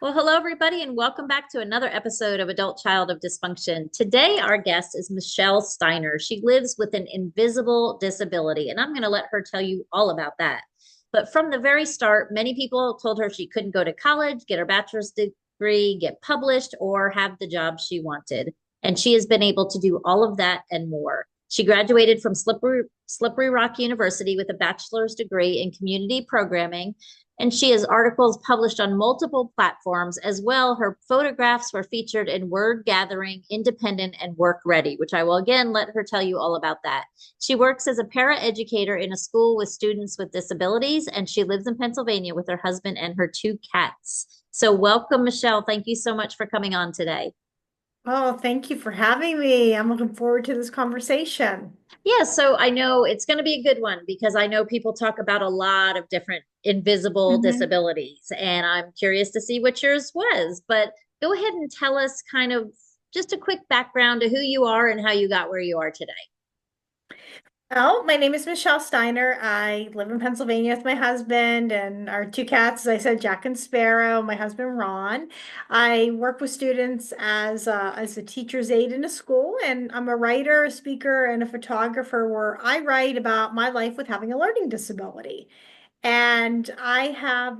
Well, hello, everybody, and welcome back to another episode of Adult Child of Dysfunction. Today, our guest is Michelle Steiner. She lives with an invisible disability, and I'm going to let her tell you all about that. But from the very start, many people told her she couldn't go to college, get her bachelor's degree, get published, or have the job she wanted. And she has been able to do all of that and more. She graduated from Slippery Rock University with a bachelor's degree in community programming, and she has articles published on multiple platforms as well. Her photographs were featured in Word Gathering, Independent, and Work Ready, which I will again let her tell you all about that. She works as a paraeducator in a school with students with disabilities, and she lives in Pennsylvania with her husband and her two cats. So, welcome, Michelle. Thank you so much for coming on today. Oh, thank you for having me. I'm looking forward to this conversation. Yeah, so I know it's going to be a good one because I know people talk about a lot of different invisible hmm disabilities, and I'm curious to see what yours was. But go ahead and tell us kind of just a quick background to who you are and how you got where you are today. Oh, my name is Michelle Steiner. I live in Pennsylvania with my husband and our two cats, as I said, Jack and Sparrow, my husband Ron. I work with students as a teacher's aide in a school, and I'm a writer, a speaker, and a photographer where I write about my life with having a learning disability. And I have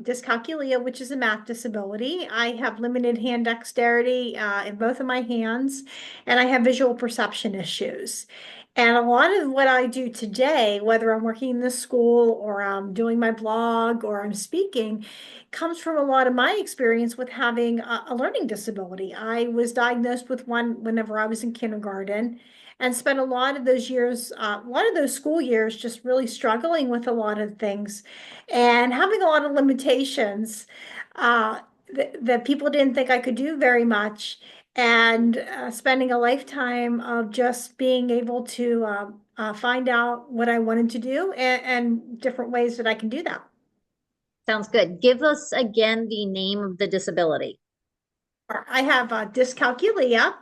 dyscalculia, which is a math disability. I have limited hand dexterity in both of my hands, and I have visual perception issues. And a lot of what I do today, whether I'm working in the school or I'm doing my blog or I'm speaking, comes from a lot of my experience with having a learning disability. I was diagnosed with one whenever I was in kindergarten and spent a lot of those years, a lot of those school years, just really struggling with a lot of things and having a lot of limitations that people didn't think I could do very much. And spending a lifetime of just being able to find out what I wanted to do and different ways that I can do that. Sounds good. Give us again the name of the disability. I have dyscalculia,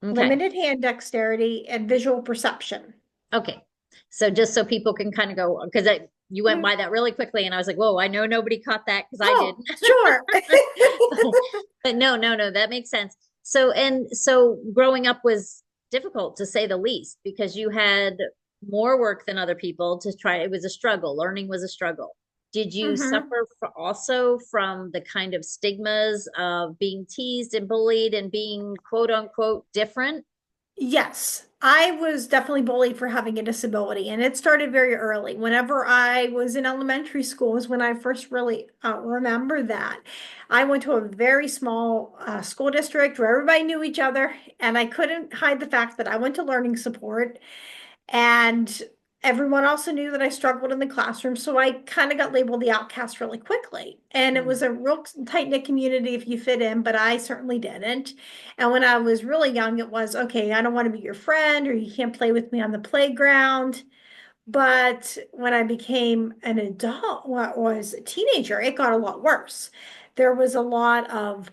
Okay. limited hand dexterity, and visual perception. Okay. So just so people can kind of go, because you went Mhm. by that really quickly, and I was like, whoa, I know nobody caught that because I Oh, didn't. sure. But no, no, no, that makes sense. So growing up was difficult to say the least because you had more work than other people to try. It was a struggle. Learning was a struggle. Did you hmm suffer also from the kind of stigmas of being teased and bullied and being quote unquote different? Yes, I was definitely bullied for having a disability, and it started very early. Whenever I was in elementary school is when I first really remember that. I went to a very small school district where everybody knew each other, and I couldn't hide the fact that I went to learning support. And everyone also knew that I struggled in the classroom. So I kind of got labeled the outcast really quickly. And it was Mm. a real tight-knit community if you fit in, but I certainly didn't. And when I was really young, it was, okay, I don't want to be your friend, or you can't play with me on the playground. But when I became an adult, what was a teenager, it got a lot worse. There was a lot of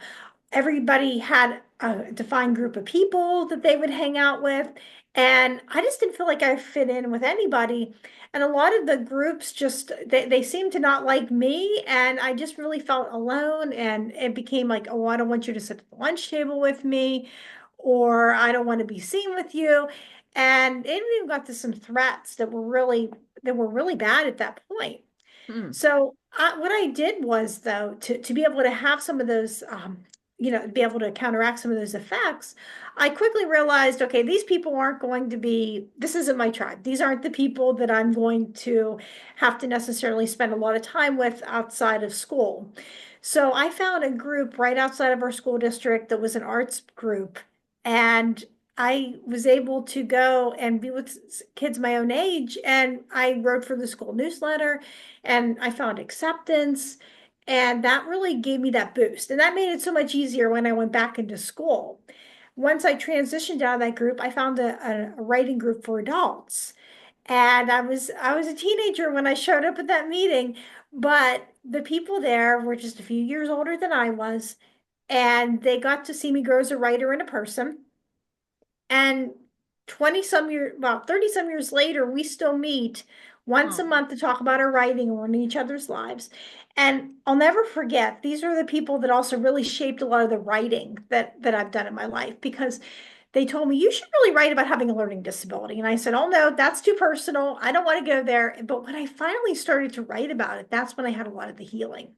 everybody had a defined group of people that they would hang out with. And I just didn't feel like I fit in with anybody. And a lot of the groups just, they seemed to not like me. And I just really felt alone. And it became like, oh, I don't want you to sit at the lunch table with me, or I don't want to be seen with you. And it even got to some threats that were really bad at that point. Hmm. So what I did was though to be able to have some of those be able to counteract some of those effects, I quickly realized, okay, these people aren't going to be, this isn't my tribe. These aren't the people that I'm going to have to necessarily spend a lot of time with outside of school. So I found a group right outside of our school district that was an arts group, and I was able to go and be with kids my own age, and I wrote for the school newsletter and I found acceptance. And that really gave me that boost. And that made it so much easier when I went back into school. Once I transitioned out of that group, I found a writing group for adults. And I was a teenager when I showed up at that meeting, but the people there were just a few years older than I was, and they got to see me grow as a writer and a person. And 20 some years, well, 30 some years later, we still meet once a Oh, month to talk about our writing and each other's lives. And I'll never forget, these are the people that also really shaped a lot of the writing that I've done in my life because they told me you should really write about having a learning disability. And I said, oh no, that's too personal. I don't want to go there. But when I finally started to write about it, that's when I had a lot of the healing.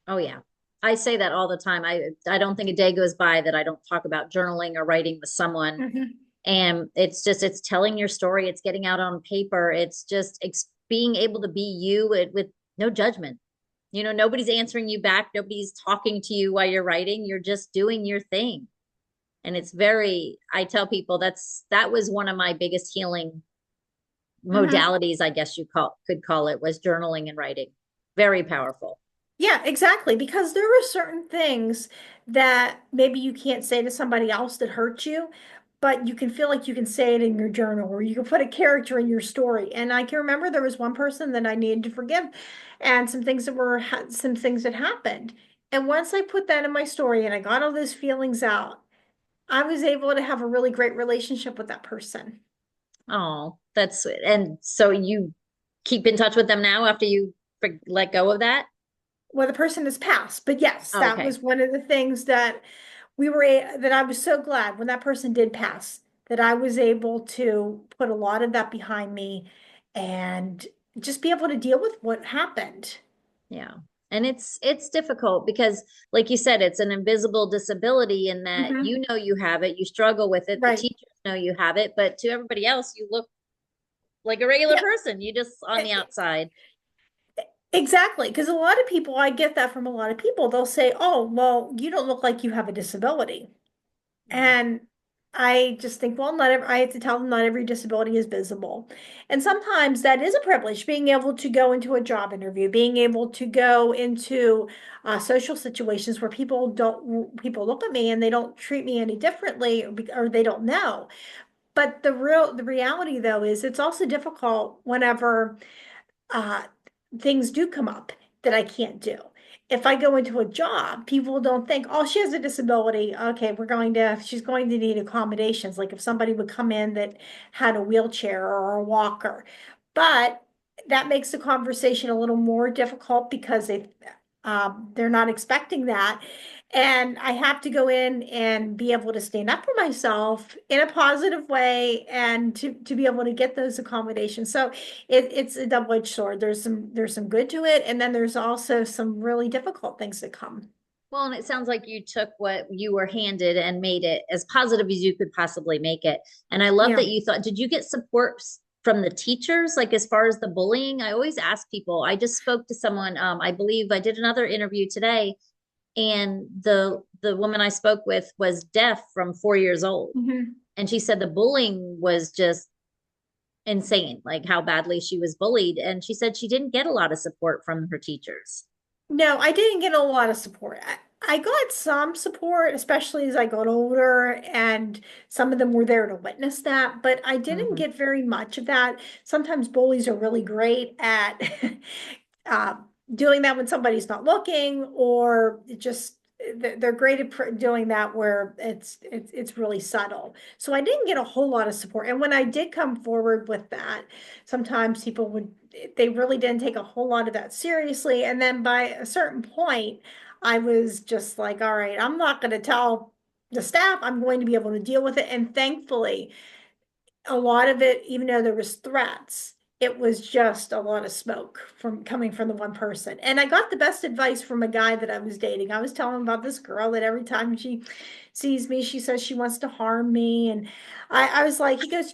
oh yeah. I say that all the time. I don't think a day goes by that I don't talk about journaling or writing with someone. Mhm. And it's telling your story, it's getting out on paper, it's just being able to be you with no judgment. Nobody's answering you back, nobody's talking to you while you're writing, you're just doing your thing. And it's very, I tell people that was one of my biggest healing Mhm. modalities, I guess could call it, was journaling and writing. Very powerful. Yeah, exactly. Because there are certain things that maybe you can't say to somebody else that hurt you, but you can feel like you can say it in your journal or you can put a character in your story. And I can remember there was one person that I needed to forgive and some things that happened. And once I put that in my story and I got all those feelings out, I was able to have a really great relationship with that person. Oh, that's sweet. And so you keep in touch with them now after you let go of that? Well, the person has passed, but yes, Oh, that okay. was one of the things that that I was so glad when that person did pass that I was able to put a lot of that behind me and just be able to deal with what happened. Yeah. And it's difficult because like you said, it's an invisible disability in that Hmm. you have it, you struggle with it, the Right. teachers know you have it, but to everybody else, you look like a regular Yeah, person. You just on the e- outside. exactly. Because a lot of people, I get that from a lot of people. They'll say, "Oh, well, you don't look like you have a disability." Mm. And I just think, well, not every, I have to tell them not every disability is visible. And sometimes that is a privilege, being able to go into a job interview, being able to go into social situations where people look at me and they don't treat me any differently or they don't know. But the reality though is it's also difficult whenever uh, things do come up that I can't do. If I go into a job, people don't think, oh, she has a disability. Okay, she's going to need accommodations. Like if somebody would come in that had a wheelchair or a walker. But that makes the conversation a little more difficult because they're not expecting that. And I have to go in and be able to stand up for myself in a positive way and to be able to get those accommodations. So it's a double-edged sword. There's some good to it, and then there's also some really difficult things that come. Well, and it sounds like you took what you were handed and made it as positive as you could possibly make it. And I love Yeah. that you thought, did you get support from the teachers, like as far as the bullying? I always ask people. I just spoke to someone, I believe I did another interview today, and the woman I spoke with was deaf from 4 years old. Hmm. And she said the bullying was just insane, like how badly she was bullied. And she said she didn't get a lot of support from her teachers. No, I didn't get a lot of support. I got some support, especially as I got older, and some of them were there to witness that, but I didn't Mhm. get very much of that. Sometimes bullies are really great at uh, doing that when somebody's not looking, or just they're great at doing that where it's really subtle. So I didn't get a whole lot of support. And when I did come forward with that, sometimes people would they really didn't take a whole lot of that seriously. And then by a certain point, I was just like, all right, I'm not going to tell the staff. I'm going to be able to deal with it. And thankfully, a lot of it, even though there was threats, it was just a lot of smoke from coming from the one person. And I got the best advice from a guy that I was dating. I was telling him about this girl that every time she sees me, she says she wants to harm me. And I was like, he goes,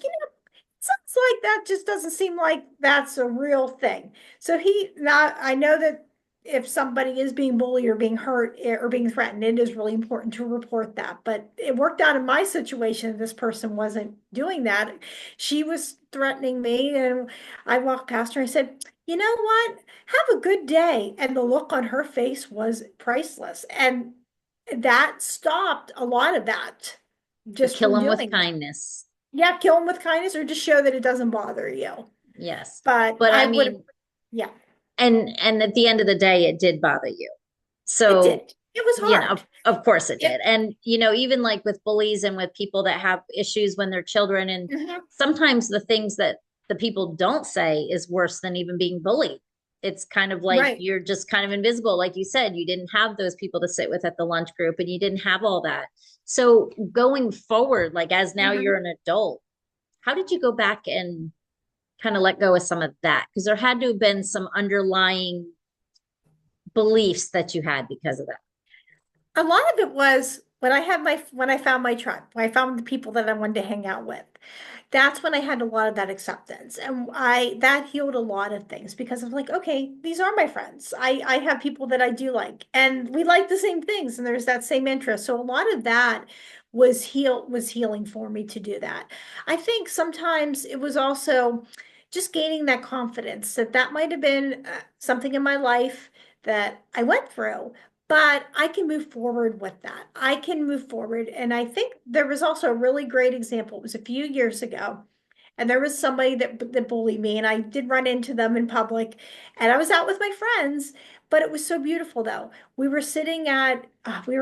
sounds like that just doesn't seem like that's a real thing. So I know that if somebody is being bullied or being hurt or being threatened, it is really important to report that. But it worked out in my situation. This person wasn't doing that. She was threatening me, and I walked past her. I said, you know what? Have a good day. And the look on her face was priceless. And that stopped a lot of that So just kill from them with doing that. kindness. Yeah, kill them with kindness or just show that it doesn't bother you. Yes. But But I I would have, mean, yeah, and at the end of the day, it did bother you. it So, did. It was hard. of course it did. It, And, even like with bullies and with people that have issues when they're children, and mhm. sometimes the things that the people don't say is worse than even being bullied. It's kind of like Right. you're just kind of invisible. Like you said, you didn't have those people to sit with at the lunch group and you didn't have all that. So going forward, like as now you're Mhm. an adult, how did you go back and kind of let go of some of that? Because there had to have been some underlying beliefs that you had because of that. A lot of it was when I found my tribe, when I found the people that I wanted to hang out with. That's when I had a lot of that acceptance. And I that healed a lot of things because I'm like, okay, these are my friends. I have people that I do like and we like the same things and there's that same interest. So a lot of that was healing for me to do that. I think sometimes it was also just gaining that confidence that that might have been something in my life that I went through, but I can move forward with that. I can move forward. And I think there was also a really great example. It was a few years ago. And there was somebody that bullied me, and I did run into them in public. And I was out with my friends, but it was so beautiful though. We were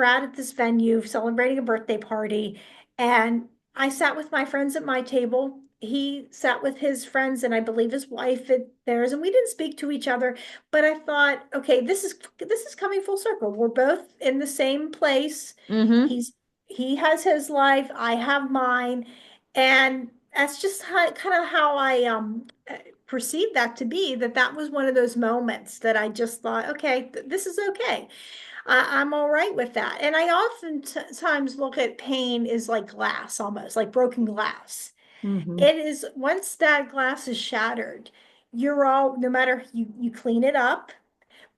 out at this venue celebrating a birthday party, and I sat with my friends at my table. He sat with his friends and I believe his wife at theirs, and we didn't speak to each other. But I thought, okay, this is coming full circle. We're both in the same place. Mm-hmm. He's he has his life, I have mine, and that's just kind of how I perceived that to be. That was one of those moments that I just thought, okay, this is okay. I'm all right with that. And I oftentimes look at pain as like glass, almost like broken glass. Mm-hmm. It is once that glass is shattered, no matter you clean it up,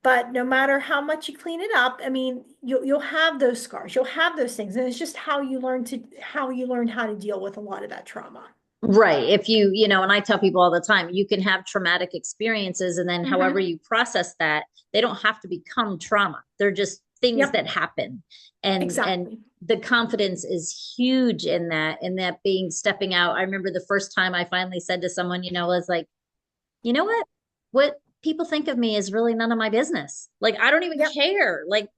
but no matter how much you clean it up, I mean, you'll have those scars, you'll have those things, and it's just how you learn how to deal with a lot of that trauma. Right. If and I tell people all the time, you can have traumatic experiences, and then however Hmm. you process that, they don't have to become trauma. They're just things Yep, that happen. And exactly. the confidence is huge in that being stepping out. I remember the first time I finally said to someone, was like, you know what? What people think of me is really none of my business. Like, I don't even Yep. care. Like,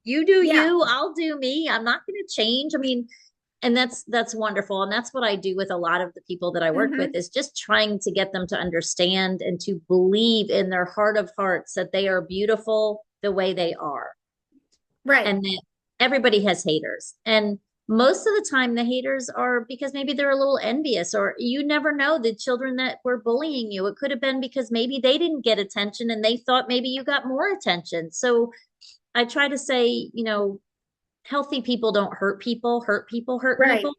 you do Yeah. you, I'll do me. I'm not going to change. I mean, and that's wonderful. And that's what I do with a lot of the people that I work with Hmm. is just trying to get them to understand and to believe in their heart of hearts that they are beautiful the way they are, Right. and that everybody has haters. And most of the time the haters are because maybe they're a little envious, or you never know, the children that were bullying you, it could have been because maybe they didn't get attention and they thought maybe you got more attention. So I try to say, healthy people don't hurt people, hurt people hurt Right. people.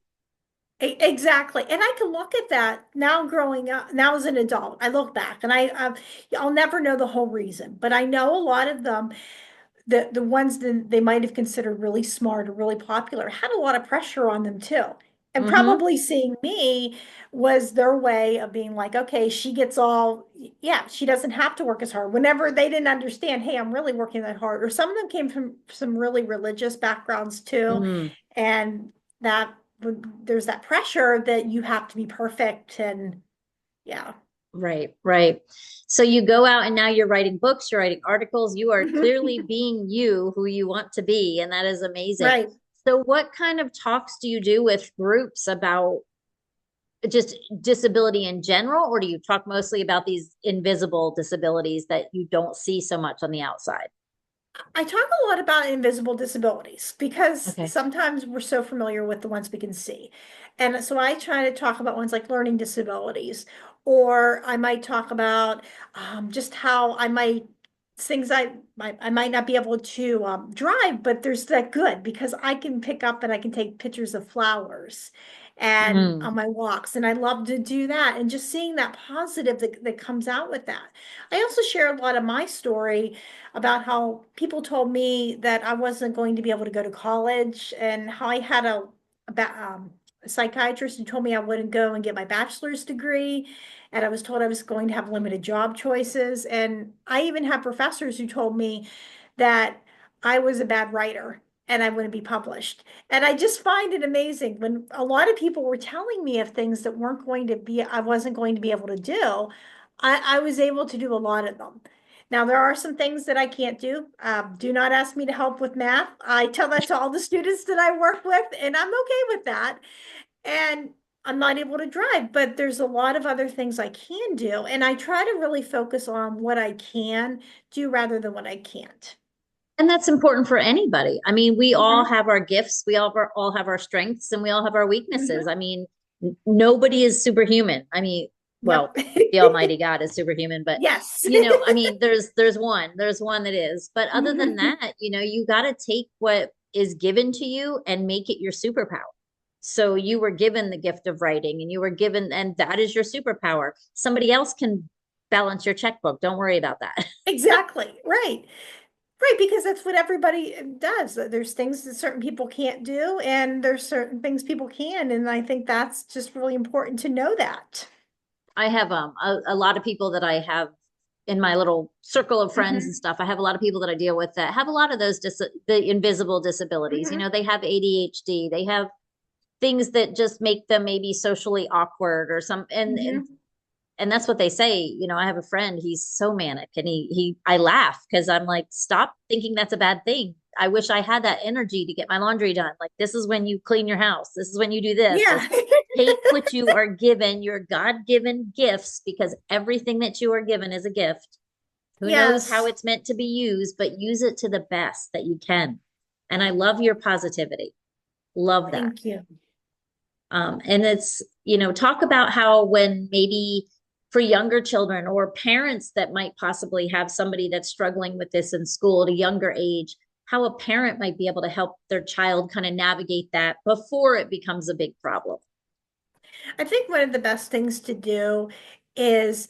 Exactly. And I can look at that now growing up, now as an adult. I look back and I'll never know the whole reason, but I know a lot of them, the ones that they might have considered really smart or really popular, had a lot of pressure on them too. And Mm-hmm. probably seeing me was their way of being like, okay, she gets all, yeah, she doesn't have to work as hard. Whenever they didn't understand, hey, I'm really working that hard. Or some of them came from some really religious backgrounds too. Mm, And that there's that pressure that you have to be perfect. And yeah. right, right. So you go out and now you're writing books, you're writing articles, you are clearly being you who you want to be, and that is amazing. Right. So what kind of talks do you do with groups about just disability in general, or do you talk mostly about these invisible disabilities that you don't see so much on the outside? I talk a lot about invisible disabilities because Okay. sometimes we're so familiar with the ones we can see. And so I try to talk about ones like learning disabilities, or I might talk about just how things I might not be able to drive, but there's that good because I can pick up and I can take pictures of flowers and Mm, on my walks. And I love to do that. And just seeing that positive that comes out with that. I also share a lot of my story about how people told me that I wasn't going to be able to go to college and how I had a psychiatrist who told me I wouldn't go and get my bachelor's degree. And I was told I was going to have limited job choices. And I even had professors who told me that I was a bad writer and I wouldn't be published. And I just find it amazing when a lot of people were telling me of things that I wasn't going to be able to do. I was able to do a lot of them. Now, there are some things that I can't do. Do not ask me to help with math. I tell that to all the students that I work with, and I'm okay with that. And I'm not able to drive, but there's a lot of other things I can do. And I try to really focus on what I can do rather than what I can't. And that's important for anybody. I mean, we all Hmm. have our gifts, all have our strengths, and we all have our weaknesses. I Hmm. mean, nobody is superhuman. I mean, Yep. well, the Almighty God is superhuman, but Yes. I mean, there's one that is. But other than that, you got to take what is given to you and make it your superpower. So you were given the gift of writing, and and that is your superpower. Somebody else can balance your checkbook. Don't worry about that. Exactly. Right. Right, because that's what everybody does. There's things that certain people can't do, and there's certain things people can. And I think that's just really important to know that. I have a lot of people that I have in my little circle of friends and Hmm. stuff. I have a lot of people that I deal with that have a lot of those the invisible disabilities. Hmm. They have ADHD, they have things that just make them maybe socially awkward or some Hmm. and that's what they say. I have a friend, he's so manic, and he I laugh because I'm like, stop thinking that's a bad thing. I wish I had that energy to get my laundry done. Like, this is when you clean your house, this is when you do this. Like, Yeah. take what you are given, your God-given gifts, because everything that you are given is a gift. Who knows how Yes. it's meant to be used, but use it to the best that you can. And I love your positivity. Love that. Thank you. And it's, talk about how when maybe for younger children or parents that might possibly have somebody that's struggling with this in school at a younger age, how a parent might be able to help their child kind of navigate that before it becomes a big problem. I think one of the best things to do is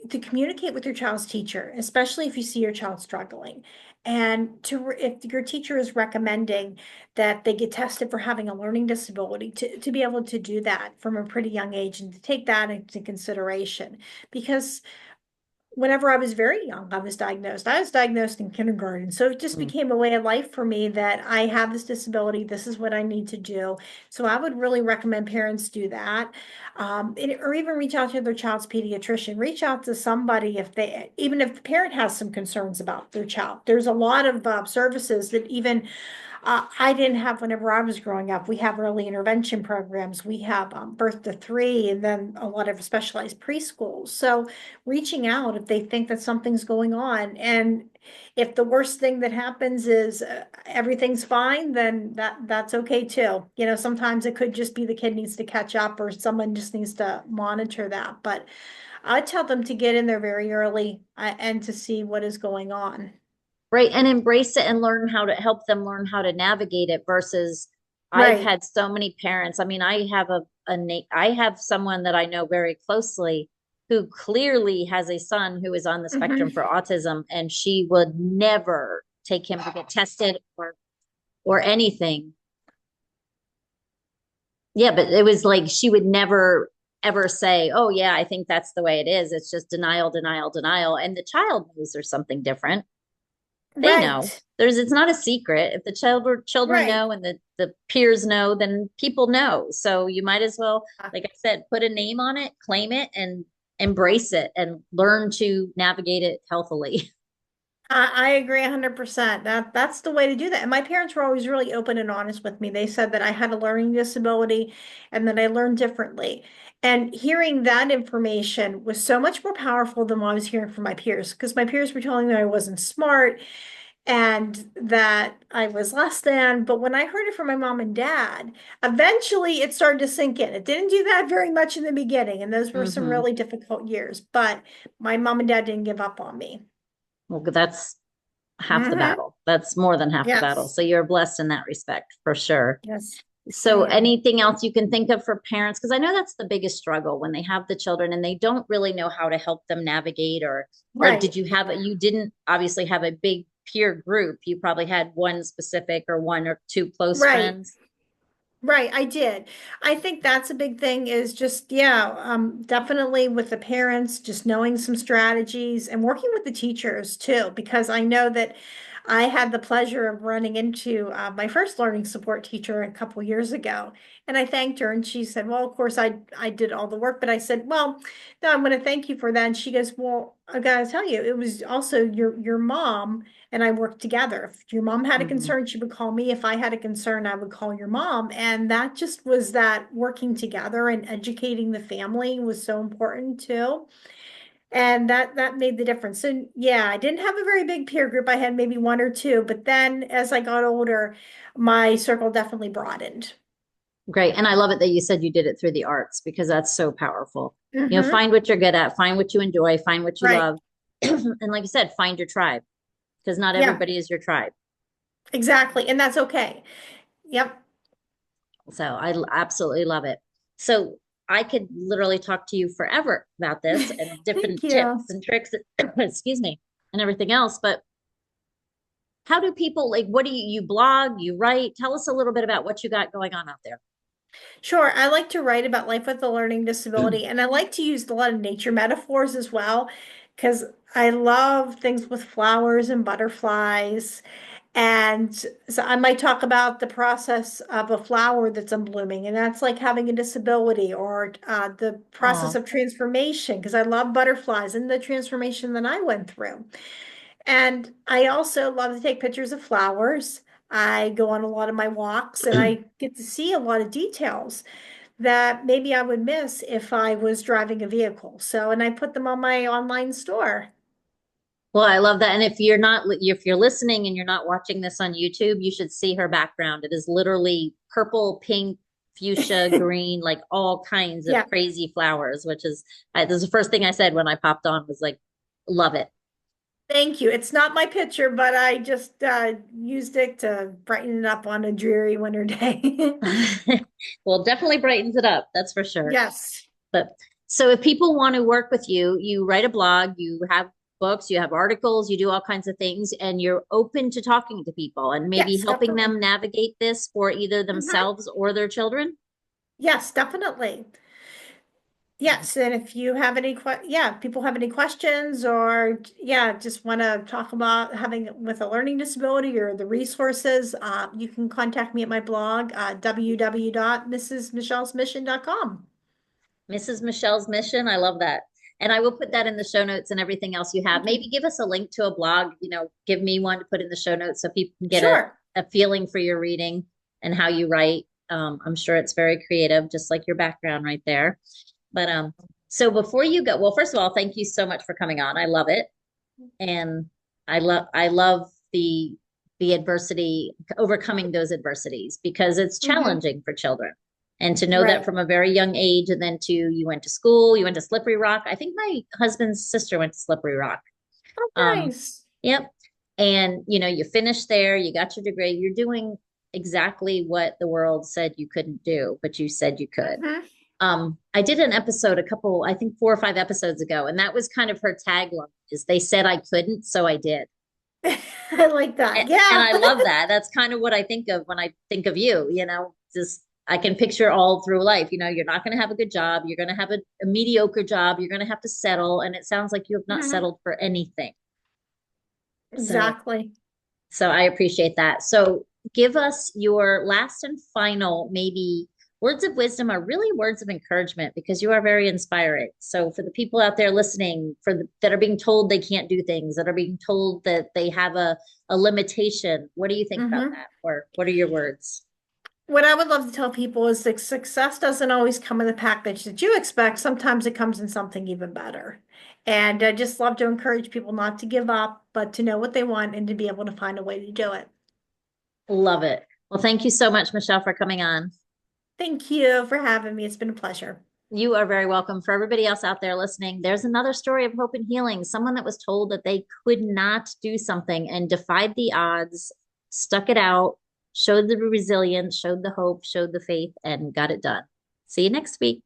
to communicate with your child's teacher, especially if you see your child struggling. And if your teacher is recommending that they get tested for having a learning disability, to be able to do that from a pretty young age and to take that into consideration. Because whenever I was very young, I was diagnosed. I was diagnosed in kindergarten. So it just Mm. became a way of life for me that I have this disability. This is what I need to do. So I would really recommend parents do that. Or even reach out to their child's pediatrician. Reach out to somebody even if the parent has some concerns about their child. There's a lot of services that even I didn't have whenever I was growing up. We have early intervention programs. We have birth to three, and then a lot of specialized preschools. So reaching out if they think that something's going on, and if the worst thing that happens is everything's fine, then that's okay too. Sometimes it could just be the kid needs to catch up, or someone just needs to monitor that. But I tell them to get in there very early and to see what is going on. Right. And embrace it and learn how to help them learn how to navigate it versus I've Right. had so many parents. I mean, I have someone that I know very closely who clearly has a son who is on the spectrum for Hmm. autism, and she would never take him to get tested or anything. Yeah, but it was like she would never ever say, "Oh yeah, I think that's the way it is." It's just denial, denial, denial, and the child knows there's something different. They know. Right. It's not a secret. If the children Right. know and the peers know, then people know. So you might as well, like I said, put a name on it, claim it, and embrace it and learn to navigate it healthily. I agree 100%. That's the way to do that. And my parents were always really open and honest with me. They said that I had a learning disability and that I learned differently. And hearing that information was so much more powerful than what I was hearing from my peers, because my peers were telling me I wasn't smart and that I was less than. But when I heard it from my mom and dad, eventually it started to sink in. It didn't do that very much in the beginning, and those were some Hmm. really difficult years. But my mom and dad didn't give up on me. Well, that's half the Hmm. battle. That's more than half the battle. Yes. So you're blessed in that respect, for sure. Yes, I So am. anything else you can think of for parents? Because I know that's the biggest struggle when they have the children and they don't really know how to help them navigate, or did Right, you didn't obviously have a big peer group. You probably had one specific or one or two close right, friends. right. I did. I think that's a big thing is just, yeah, definitely with the parents, just knowing some strategies and working with the teachers too, because I know that I had the pleasure of running into my first learning support teacher a couple years ago, and I thanked her, and she said, "Well, of course, I did all the work," but I said, "Well, no, I'm going to thank you for that." And she goes, "Well, I gotta tell you, it was also your mom and I worked together. If your mom had a Mhm. concern, she would call me. If I had a concern, I would call your mom." And that just was that working together and educating the family was so important too. And that made the difference. So yeah, I didn't have a very big peer group. I had maybe one or two, but then as I got older, my circle definitely broadened. Great. And I love it that you said you did it through the arts because that's so powerful. Hmm. Find what you're good at, find what you enjoy, find what you Right. love. And like you said, find your tribe because not Yeah, everybody is your tribe. exactly. And that's okay. Yep. So absolutely love it. So I could literally talk to you forever about this and Thank different tips you. and tricks, excuse me, and everything else. But how do people like, what do you blog, you write? Tell us a little bit about what you got going on out there. Sure. I like to write about life with a learning disability, and I like to use a lot of nature metaphors as well, because I love things with flowers and butterflies. And so I might talk about the process of a flower that's unblooming, and that's like having a disability, or the process Oh, of transformation, because I love butterflies and the transformation that I went through. And I also love to take pictures of flowers. I go on a lot of my walks and I get to see a lot of details that maybe I would miss if I was driving a vehicle. So, and I put them on my online store. well, I love that. And if you're listening and you're not watching this on YouTube, you should see her background. It is literally purple, pink, fuchsia, green, like all kinds of Yeah, crazy flowers, which is, this is the first thing I said when I popped on was like, love it. thank you. It's not my picture, but I just used it to brighten it up on a dreary winter day. Well, definitely brightens it up. That's for sure. Yes, But so if people want to work with you, you write a blog, you have books, you have articles, you do all kinds of things, and you're open to talking to people and maybe yes, helping definitely. them navigate this for either Hmm. themselves or their children. Yes, definitely. Yes, and if you have any people have any questions or just want to talk about having with a learning disability or the resources, you can contact me at my blog, www.mrsmichellesmission.com. Mrs. Michelle's mission. I love that. And I will put that in the show notes and everything else you have. Thank you. Maybe give us a link to a blog, give me one to put in the show notes so people can get Sure. a feeling for your reading and how you write. I'm sure it's very creative, just like your background right there. But so before you go, well, first of all, thank you so much for coming on. I love it. And I love the adversity, overcoming those adversities because it's Hmm. challenging for children. And to know that Right. from a very young age, and then you went to school, you went to Slippery Rock. I think my husband's sister went to Slippery Rock. Oh, Um, nice. yep. And you finished there, you got your degree, you're doing exactly what the world said you couldn't do, but you said you could. Hmm. I did an episode I think 4 or 5 episodes ago, and that was kind of her tagline is they said I couldn't, so I did. I like that. And Yeah. I love that. That's kind of what I think of when I think of you, just I can picture all through life. You're not going to have a good job. You're going to have a mediocre job. You're going to have to settle. And it sounds like you have not Mhm. settled for anything. So, Exactly. so I appreciate that. So give us your last and final, maybe words of wisdom are really words of encouragement because you are very inspiring. So for the people out there listening, that are being told they can't do things, that are being told that they have a limitation, what do you think about Hmm. that? Or what are your words? What I would love to tell people is that success doesn't always come in the package that you expect. Sometimes it comes in something even better. And I just love to encourage people not to give up, but to know what they want and to be able to find a way to do it. Love it. Well, thank you so much, Michelle, for coming on. Thank you for having me. It's been a pleasure. You are very welcome. For everybody else out there listening, there's another story of hope and healing. Someone that was told that they could not do something and defied the odds, stuck it out, showed the resilience, showed the hope, showed the faith, and got it done. See you next week.